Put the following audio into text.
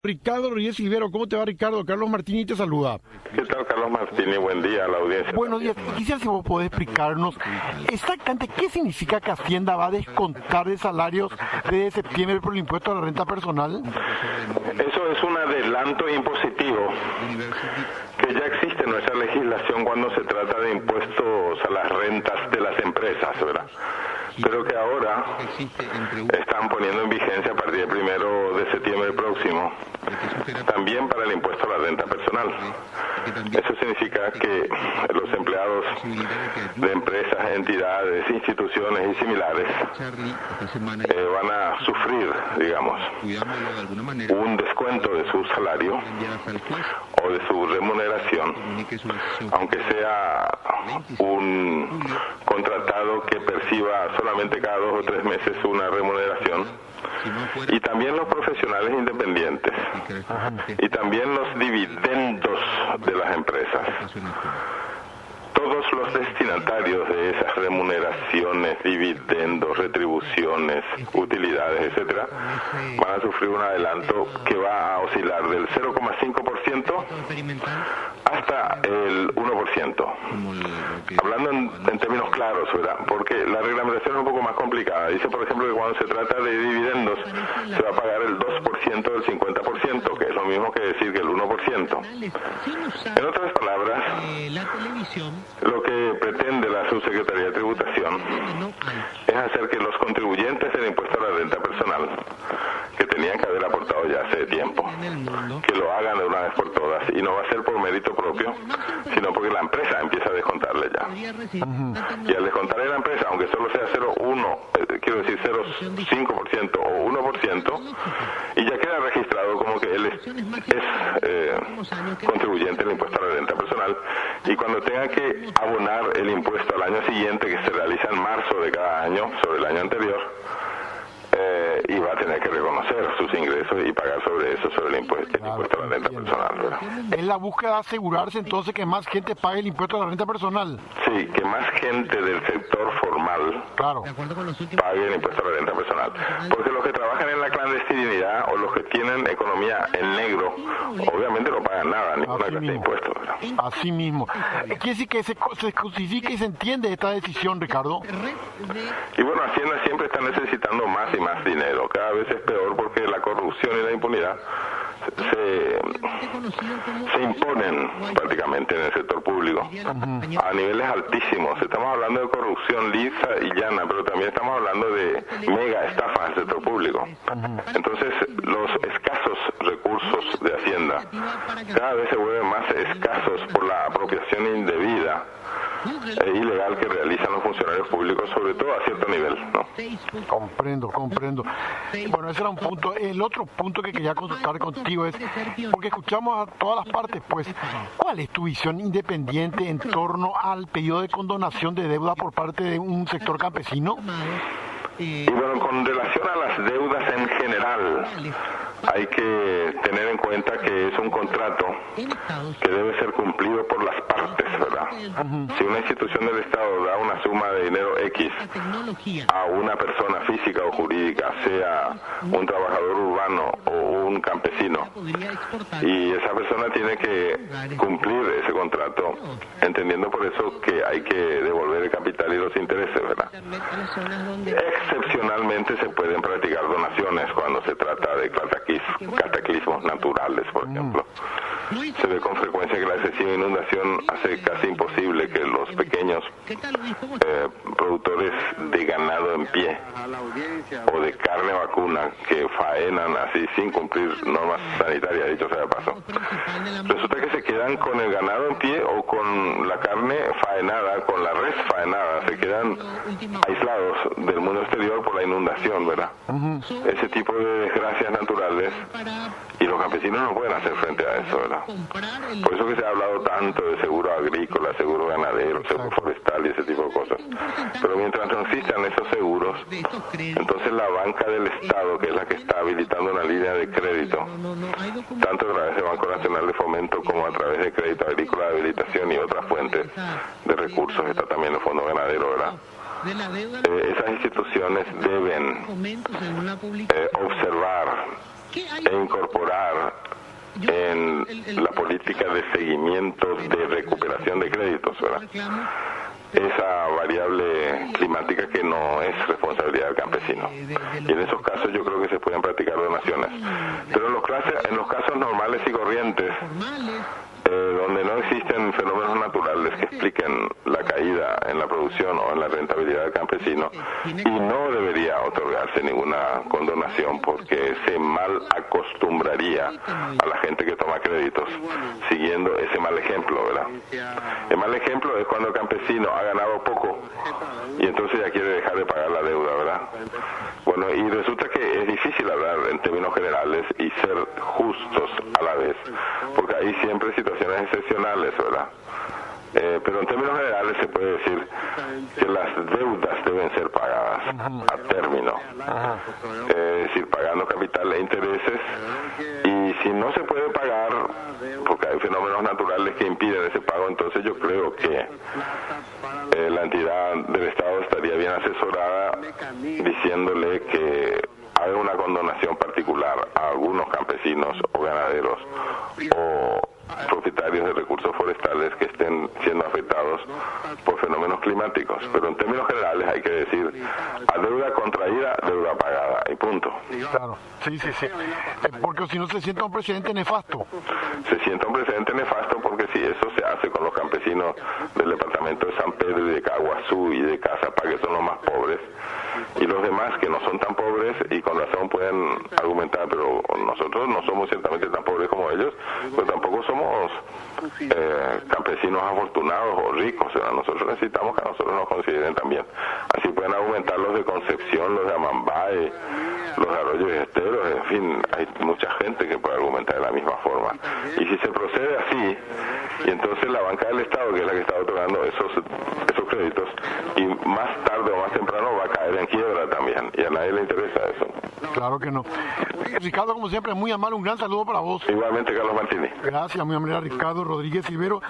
Ricardo Rodríguez Silvero, ¿cómo te va, Ricardo? Carlos Martini te saluda. ¿Qué tal, Carlos Martini? Buen día a la audiencia. Buenos días. Quisiera si vos podés explicarnos exactamente qué significa que Hacienda va a descontar de salarios de septiembre por el impuesto a la renta personal. Eso es un adelanto impositivo que ya existe en nuestra legislación cuando se trata de impuestos a las rentas de las empresas, ¿verdad? Pero que ahora están poniendo en vigencia a partir del 1 de septiembre próximo, también para el impuesto a la renta personal. Eso significa que los empleados de empresas, entidades, instituciones y similares van a sufrir, digamos, un descuento de su salario o de su remuneración, aunque sea un contratado que perciba solamente cada 2 o 3 meses una remuneración, y también los profesionales independientes, y también los dividendos de las empresas. Todos los destinatarios de esas remuneraciones, dividendos, retribuciones, utilidades, etcétera, van a sufrir un adelanto que va a oscilar del 0,5% hasta el 1%. Hablando en términos claros, ¿verdad? Porque la reglamentación es un poco más complicada. Dice, por ejemplo, que cuando se trata de dividendos se va a pagar el 2% del 50%, que es lo mismo que decir que el 1%. En otras palabras, lo que pretende la Subsecretaría de Tributación es hacer que los contribuyentes del impuesto a la renta personal, que tenían que haber aportado ya hace tiempo, que lo hagan de una vez por todas, y no va a ser por mérito propio, sino porque la empresa empieza a descontarle ya. Y al descontarle a la empresa, aunque solo sea 0,1, quiero decir 0,5% o 1%, y ya queda registrado como que él es contribuyente del impuesto a la renta personal, y cuando tenga que abonar el impuesto al año siguiente, que se realiza en marzo de cada año, sobre el año anterior, y va a tener que reconocer sus ingresos y pagar sobre eso, sobre el impuesto a la renta personal, ¿verdad? Es la búsqueda de asegurarse entonces que más gente pague el impuesto a la renta personal. Sí, que más gente del sector formal pague el impuesto a la renta personal. Porque los que trabajan en la clandestinidad o los que tienen economía en negro, obviamente no pagan nada, ninguna clase de impuestos, ¿verdad? Así mismo. Quiere decir que se justifica y se entiende esta decisión, Ricardo. Y bueno, Hacienda siempre está necesitando más y más dinero. Cada vez es peor porque la corrupción y la impunidad se imponen prácticamente en el sector público a niveles altísimos. Estamos hablando de corrupción lisa y llana, pero también estamos hablando de mega estafas en el sector público. Entonces, los escasos recursos de Hacienda cada vez se vuelven más escasos por la apropiación indebida e ilegal que realizan los funcionarios públicos, sobre todo a cierto nivel, ¿no? Comprendo. Bueno, ese era un punto. El otro punto que quería consultar contigo es, porque escuchamos a todas las partes, pues, ¿cuál es tu visión independiente en torno al pedido de condonación de deuda por parte de un sector campesino? Y bueno, con relación a las deudas en general, hay que tener en cuenta que es un contrato que debe ser cumplido por las partes, ¿verdad? Si una institución del Estado da una suma de dinero X a una persona física o jurídica, sea un trabajador urbano o un campesino, y esa persona tiene que cumplir ese contrato, entendiendo por eso que hay que devolver el capital y los intereses, ¿verdad? Excepcionalmente se pueden practicar donaciones cuando se trata de cataclismos naturales, por ejemplo. Se ve con frecuencia que la excesiva inundación hace casi imposible que los pequeños productores de ganado en pie o de carne vacuna que faenan así sin cumplir normas sanitarias, dicho sea de paso, resulta que se quedan con el ganado en pie o con la carne faenada, con la res faenada, se quedan aislados del mundo exterior por la inundación, ¿verdad? Ese tipo de desgracias naturales, y los campesinos no pueden hacer frente a eso, ¿verdad? Por eso que se ha hablado tanto de seguro agrícola, seguro ganadero, seguro forestal y ese tipo de cosas. Pero mientras no existan esos seguros, entonces la banca del Estado, que es la que está habilitando una línea de crédito, tanto a través del Banco Nacional de Fomento como a través de Crédito Agrícola de Habilitación y otras fuentes de recursos, está también el Fondo Ganadero, ¿verdad? Esas instituciones deben observar e incorporar en la política de seguimiento de recuperación de créditos, ¿verdad?, esa variable climática que no es responsabilidad del campesino. Y en esos casos yo creo que se pueden practicar donaciones. Pero en los casos normales y corrientes, donde no existen fenómenos naturales que expliquen la caída en la producción o en la rentabilidad del campesino, y no debería otorgarse ninguna condonación porque se mal acostumbraría a la gente que toma créditos siguiendo ese mal ejemplo, ¿verdad? El mal ejemplo es cuando el campesino ha ganado poco y entonces ya quiere dejar de pagar la deuda, ¿verdad? Bueno, y resulta que es difícil hablar en términos generales y ser justos a la vez, porque hay siempre situaciones excepcionales, ¿verdad? Pero en términos generales se puede decir que las deudas deben ser pagadas a término, es decir, pagando capital e intereses, y si no se puede pagar, porque hay fenómenos naturales que impiden ese pago, entonces yo creo que la entidad del Estado estaría bien asesorada diciéndole que haga una condonación particular a algunos campesinos o ganaderos o propietarios de recursos forestales que estén siendo afectados por fenómenos climáticos. Pero en términos generales hay que decir, a deuda contraída, deuda pagada, y punto. Claro, sí. Porque si no se sienta un precedente nefasto. Se sienta un precedente nefasto porque si eso se hace con los campesinos del departamento de San Pedro y de Caguazú y de Cazapá, que son los más pobres, y los demás que no son tan pobres y con razón pueden argumentar, pero nosotros no somos ciertamente tan pobres como ellos, pero tampoco somos campesinos afortunados o ricos, o sea, nosotros necesitamos que a nosotros nos consideren también. Así pueden argumentar los de Concepción, los de Amambay, los de Arroyo y Esteros, en fin, hay mucha gente que puede argumentar de la misma forma. Y si se procede así, y entonces la banca del Estado, que es la que está otorgando esos créditos, y más tarde o más temprano va a caer en quiebra también, y a nadie le interesa eso. Claro que no. Ricardo, como siempre, muy amable, un gran saludo para vos. Igualmente, Carlos Martínez. Gracias, muy amable, Ricardo Rodríguez Silvero.